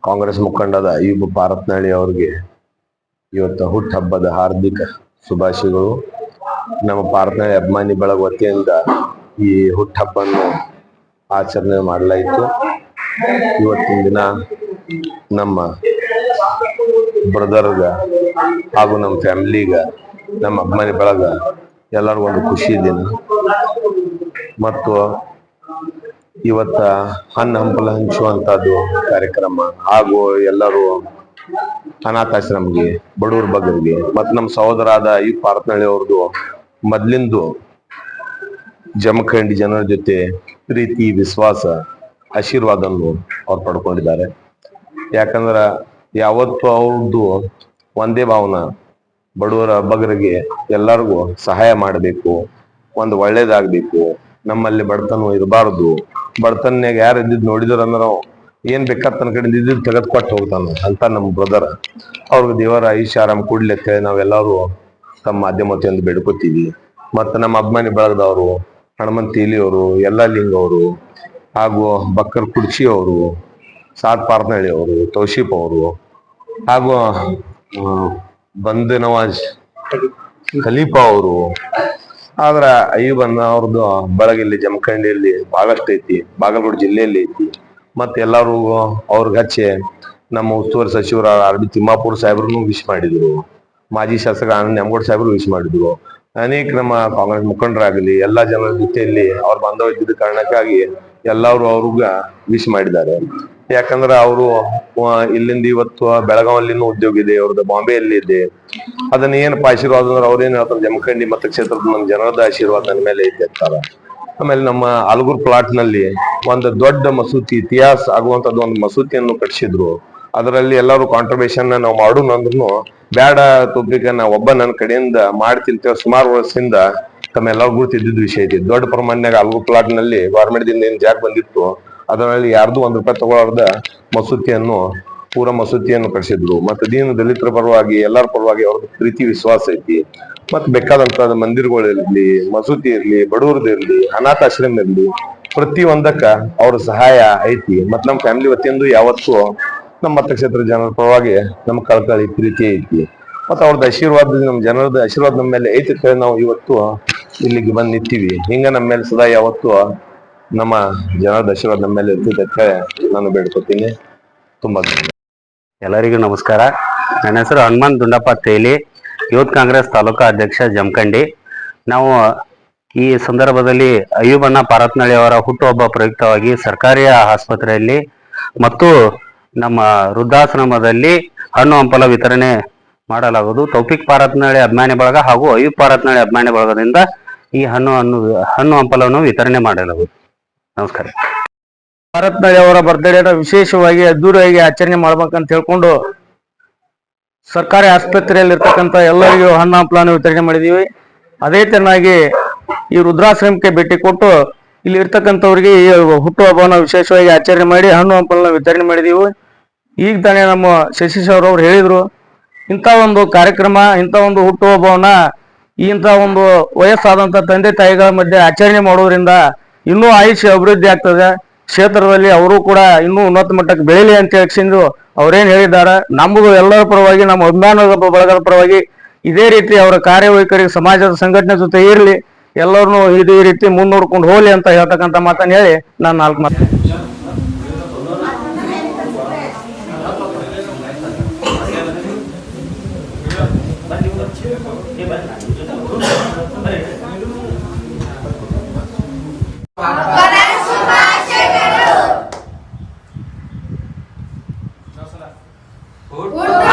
ಕಾಂಗ್ರೆಸ್ ಮುಖಂಡದ ಅಯ್ಯೂಬ್ ಪಾರತ್ನಳ್ಳಿ ಅವರಿಗೆ ಇವತ್ತು ಹುಟ್ಟುಹಬ್ಬದ ಹಾರ್ದಿಕ ಶುಭಾಶಯಗಳು. ನಮ್ಮ ಪಾರತ್ನಳ್ಳಿ ಅಭಿಮಾನಿ ಬಳಗ ವತಿಯಿಂದ ಈ ಹುಟ್ಟುಹಬ್ಬವನ್ನು ಆಚರಣೆ ಮಾಡಲಾಯಿತು. ಇವತ್ತಿನ ದಿನ ನಮ್ಮ ಬ್ರದರ್ಗ ಹಾಗೂ ನಮ್ಮ ಫ್ಯಾಮಿಲಿಗ, ನಮ್ಮ ಅಭಿಮಾನಿ ಬಳಗ ಎಲ್ಲರಿಗೂ ಒಂದು ಖುಷಿ ದಿನ. ಮತ್ತು ಇವತ್ತ ಹಂಪಲ ಹಂಚುವಂತದ್ದು ಕಾರ್ಯಕ್ರಮ ಹಾಗೂ ಎಲ್ಲರೂ ಅನಾಥಾಶ್ರಮಕ್ಕೆ, ಬಡವ್ರ ಬಗ್ಗರಿಗೆ ಮತ್ತು ನಮ್ಮ ಸಹೋದರಾದ ಈ ಪಾರತ್ನಳ್ಳಿ ಅವ್ರದ್ದು ಮೊದ್ಲಿಂದು ಜಮಖಂಡಿ ಜನರ ಜೊತೆ ಪ್ರೀತಿ, ವಿಶ್ವಾಸ, ಆಶೀರ್ವಾದವನ್ನು ಅವ್ರು ಪಡ್ಕೊಂಡಿದ್ದಾರೆ. ಯಾಕಂದ್ರ ಯಾವತ್ತು ಅವ್ರದ್ದು ಒಂದೇ ಭಾವನಾ, ಬಡವರ ಬಗ್ಗರಿಗೆ ಎಲ್ಲರಿಗೂ ಸಹಾಯ ಮಾಡಬೇಕು, ಒಂದು ಒಳ್ಳೇದಾಗ್ಬೇಕು, ನಮ್ಮಲ್ಲಿ ಬಡತನ ಇರಬಾರದು, ಬಡತನ್ಯಾಗ ಯಾರು ಇದ್ದಿದ್ ನೋಡಿದ್ರ ಅಂದ್ರ ಏನ್ ಬೇಕಾದ ತನ್ನ ಕಡೆ ಇದ್ದಿದ್ದು ತೆಗೆದು ಕೊಟ್ಟು ಹೋಗ್ತಾನ ಅಂತ ನಮ್ಮ ಬ್ರದರ್. ಅವ್ರಿಗೆ ದೇವರ ಆಯುಷ್ಯ ಆರಾಮ್ ಕೊಡ್ಲಿ ಅಂತ ಹೇಳಿ ನಾವೆಲ್ಲರೂ ತಮ್ಮ ಮಾಧ್ಯಮ ವತಿಯಿಂದ ಬೇಡ್ಕೋತೀವಿ. ಮತ್ತು ನಮ್ಮ ಅಭಿಮಾನಿ ಬಳಗದವರು ಹನುಮಂತ ತೇಲಿ ಅವರು, ಯಲ್ಲಾ ಲಿಂಗ ಅವರು, ಹಾಗೂ ಬಕ್ಕರ್ ಕುಡ್ಚಿ ಅವರು, ಸಾದ್ ಪಾರತ್ನಳ್ಳಿ ಅವರು, ತೌಶೀಫ್ ಅವರು, ಹಾಗೂ ಬಂದ್ ನವಾಜ್ ಖಲೀಫಾ ಅವರು. ಆದ್ರ ಅಯ್ಯೂಬ್ ಅವ್ರದ್ದು ಬಳಗ ಇಲ್ಲಿ ಜಮಖಂಡಿಯಲ್ಲಿ ಬಹಳಷ್ಟು ಐತಿ, ಬಾಗಲಕೋಟೆ ಜಿಲ್ಲೆಯಲ್ಲಿ ಐತಿ. ಮತ್ತೆ ಎಲ್ಲಾರು ಅವ್ರಿಗೆ ಹಚ್ಚಿ ನಮ್ಮ ಉಸ್ತುವಾರಿ ಸಚಿವರ ಆರ್ ಬಿ ತಿಮ್ಮಾಪುರ ಸಾಹೇಬ್ರು ವಿಶ್ ಮಾಡಿದ್ರು, ಮಾಜಿ ಶಾಸಕ ಆನಂದ್ ನ್ಯಾಮಗೌಡ ಸಾಹೇಬ್ರು ವಿಶ್ ಮಾಡಿದ್ರು, ಅನೇಕ ನಮ್ಮ ಕಾಂಗ್ರೆಸ್ ಮುಖಂಡರಾಗಲಿ ಎಲ್ಲಾ ಜನರ ಜೊತೆಯಲ್ಲಿ ಅವ್ರ ಬಾಂಧವ್ಯ ಇದ್ದಿದ್ದ ಕಾರಣಕ್ಕಾಗಿ ಎಲ್ಲಾರು ಅವ್ರಿಗ ವಿಶ್ ಮಾಡಿದ್ದಾರೆ. ಯಾಕಂದ್ರ ಅವರು ಇಲ್ಲಿಂದ ಇವತ್ತು ಬೆಳಗಾವಲ್ಲಿನೂ ಉದ್ಯೋಗ ಇದೆ ಅವ್ರದ್ದು, ಬಾಂಬೆಯಲ್ಲಿ ಇದೆ. ಅದನ್ನ ಏನಪ್ಪ ಆಶೀರ್ವಾದ ಅಂದ್ರೆ ಅವ್ರೇನ್ ಹೇಳ್ತಾರೆ, ಜಮಖಂಡಿ ಮತಕ್ಷೇತ್ರದ ನಮ್ಮ ಜನರದ ಆಶೀರ್ವಾದ ನನ್ನ ಮೇಲೆ ಐತೆ ಅಂತಾರ. ಆಮೇಲೆ ನಮ್ಮ ಆಲೂರು ಪ್ಲಾಟ್ ನಲ್ಲಿ ಒಂದು ದೊಡ್ಡ ಮಸೂತಿ, ಇತಿಹಾಸ ಆಗುವಂತದ್ದು ಒಂದು ಮಸೂತಿಯನ್ನು ಕಟ್ಟಿಸಿದ್ರು. ಅದರಲ್ಲಿ ಎಲ್ಲರೂ ಕಾಂಟ್ರಿಬ್ಯೂಷನ್ ನಾವು ಮಾಡೋಣ ಅಂದ್ರೂ ಬ್ಯಾಡ ತೊಬ್ಬಿಕ ನಾ ಒಬ್ಬ ನನ್ನ ಕಡೆಯಿಂದ ಮಾಡ್ತಿಂತೇವೆ ಸುಮಾರು ವರ್ಷದಿಂದ ತಮ್ಮೆಲ್ಲರೂ ಗುರುತಿದ್ದಿದ್ದು ವಿಷಯ ಐತಿ. ದೊಡ್ಡ ಪ್ರಮಾಣದಾಗ ಆಲೂರು ಪ್ಲಾಟ್ ನಲ್ಲಿ ಗೌರ್ಮೆಂಟ್ ದಿಂದ ಏನ್ ಜಾಗ ಬಂದಿತ್ತು ಅದರಲ್ಲಿ ಯಾರ್ದು ₹1 ತಗೊಳ್ಳಾರ್ದ ಪೂರ ಮಸೂತಿಯನ್ನು ಕಟ್ಟಿಸಿದ್ರು. ಮತ್ತೆ ದೀನ ದಲಿತರ ಪರವಾಗಿ ಎಲ್ಲರ ಪರವಾಗಿ ಅವ್ರದ್ದು ಪ್ರೀತಿ, ವಿಶ್ವಾಸ ಐತಿ. ಮತ್ ಬೇಕಾದಂತ ಮಂದಿರಗಳಿರ್ಲಿ, ಮಸೂತಿ ಇರ್ಲಿ, ಬಡವರದಿರ್ಲಿ, ಅನಾಥಾಶ್ರಮ ಇರ್ಲಿ, ಪ್ರತಿ ಒಂದಕ್ಕ ಅವ್ರ ಸಹಾಯ ಐತಿ. ಮತ್ ನಮ್ಮ ಫ್ಯಾಮಿಲಿ ವತಿಯಿಂದ ಯಾವತ್ತು ನಮ್ಮ ಮತಕ್ಷೇತ್ರ ಜನರ ಪರವಾಗಿ ನಮ್ಮ ಕಳಕಳಿ ಪ್ರೀತಿ ಐತಿ. ಮತ್ತ ಅವ್ರದ್ದು ಆಶೀರ್ವಾದ, ನಮ್ಮ ಜನರದ ಆಶೀರ್ವಾದ ನಮ್ಮ ಮೇಲೆ ಐತಿ ಅಂತ ನಾವು ಇವತ್ತು ಇಲ್ಲಿಗೆ ಬಂದ್ ನಿಂತೀವಿ. ಹಿಂಗ ನಮ್ಮ ಮೇಲೆ ಸದಾ ಯಾವತ್ತು ನಮ್ಮ ಜನರದ ಆಶೀರ್ವಾದ ನಮ್ಮ ಮೇಲೆ ಇರ್ತೈತೆ ಅಂತ ನಾನು ಬೇಡ್ಕೊತೀನಿ. ತುಂಬಾ ಎಲ್ಲರಿಗೂ ನಮಸ್ಕಾರ. ನನ್ನ ಹೆಸರು ಹನುಮಂತ್ ದುಂಡಪ್ಪ ತೇಲಿ, ಯೂತ್ ಕಾಂಗ್ರೆಸ್ ತಾಲೂಕಾ ಅಧ್ಯಕ್ಷ ಜಮಖಂಡಿ. ನಾವು ಈ ಸಂದರ್ಭದಲ್ಲಿ ಅಯ್ಯೂಬಣ್ಣ ಪಾರತ್ನಳ್ಳಿ ಅವರ ಹುಟ್ಟುಹಬ್ಬ ಪ್ರಯುಕ್ತವಾಗಿ ಸರ್ಕಾರಿ ಆಸ್ಪತ್ರೆಯಲ್ಲಿ ಮತ್ತು ನಮ್ಮ ವೃದ್ಧಾಶ್ರಮದಲ್ಲಿ ಹಣ್ಣು ಹಂಪಲ ವಿತರಣೆ ಮಾಡಲಾಗುವುದು. ತೌಫಿಕ್ ಪಾರತ್ನಳ್ಳಿ ಅಭಿಮಾನಿ ಬಳಗ ಹಾಗೂ ಅಯ್ಯೂಬ್ ಪಾರತ್ನಳ್ಳಿ ಅಭಿಮಾನಿ ಬಳಗದಿಂದ ಈ ಹಣ್ಣು ಹಂಪಲವನ್ನು ವಿತರಣೆ ಮಾಡಲಾಗುವುದು. ನಮಸ್ಕಾರ. ಪಾರತ್ನಳ್ಳಿ ಅವರ ಬರ್ತ್ಡೇನ ವಿಶೇಷವಾಗಿ ಅದ್ದೂರಿಯಾಗಿ ಆಚರಣೆ ಮಾಡ್ಬೇಕಂತ ಹೇಳ್ಕೊಂಡು ಸರ್ಕಾರಿ ಆಸ್ಪತ್ರೆಯಲ್ಲಿ ಇರ್ತಕ್ಕಂಥ ಎಲ್ಲರಿಗೂ ಹಣ್ಣು ಹಂಪಲನ್ನು ವಿತರಣೆ ಮಾಡಿದೀವಿ. ಅದೇ ತೆರನಾಗಿ ಈ ವೃದ್ಧಾಶ್ರಮಕ್ಕೆ ಭೇಟಿ ಕೊಟ್ಟು ಇಲ್ಲಿ ಇರ್ತಕ್ಕಂಥವ್ರಿಗೆ ಈ ಹುಟ್ಟುಹಬ್ಬವನ್ನು ವಿಶೇಷವಾಗಿ ಆಚರಣೆ ಮಾಡಿ ಹಣ್ಣು ಹಂಪಲನ್ನು ವಿತರಣೆ ಮಾಡಿದೀವಿ. ಈಗ ತಾನೇ ನಮ್ಮ ಶಶಿ ಸರ್ ಅವರು ಹೇಳಿದ್ರು, ಇಂಥ ಒಂದು ಕಾರ್ಯಕ್ರಮ, ಇಂಥ ಒಂದು ಹುಟ್ಟುಹಬ್ಬವನ್ನ ಇಂಥ ಒಂದು ವಯಸ್ಸಾದಂಥ ತಂದೆ ತಾಯಿಗಳ ಮಧ್ಯೆ ಆಚರಣೆ ಮಾಡೋದ್ರಿಂದ ಇನ್ನೂ ಆಯುಷ್ಯ ಅಭಿವೃದ್ಧಿ ಆಗ್ತದೆ. ಕ್ಷೇತ್ರದಲ್ಲಿ ಅವರು ಕೂಡ ಇನ್ನೂ ಉನ್ನತ ಮಟ್ಟಕ್ಕೆ ಬೆಳೀಲಿ ಅಂತ ಹೇಳಿಸಿದ್ರು ಅವ್ರೇನ್ ಹೇಳಿದ್ದಾರೆ. ನಮ್ಮದು ಎಲ್ಲರ ಪರವಾಗಿ, ನಮ್ಮ ಅಭಿಮಾನದ ಬಳಗದ ಪರವಾಗಿ ಇದೇ ರೀತಿ ಅವರ ಕಾರ್ಯವೈಖರಿ ಸಮಾಜದ ಸಂಘಟನೆ ಜೊತೆ ಇರಲಿ, ಎಲ್ಲರನ್ನೂ ಇದೇ ರೀತಿ ಮುನ್ನೋಡ್ಕೊಂಡು ಹೋಗ್ಲಿ ಅಂತ ಹೇಳ್ತಕ್ಕಂಥ ಮಾತನ್ನು ಹೇಳಿ ನಾನು 4 ಮಾತು. Good.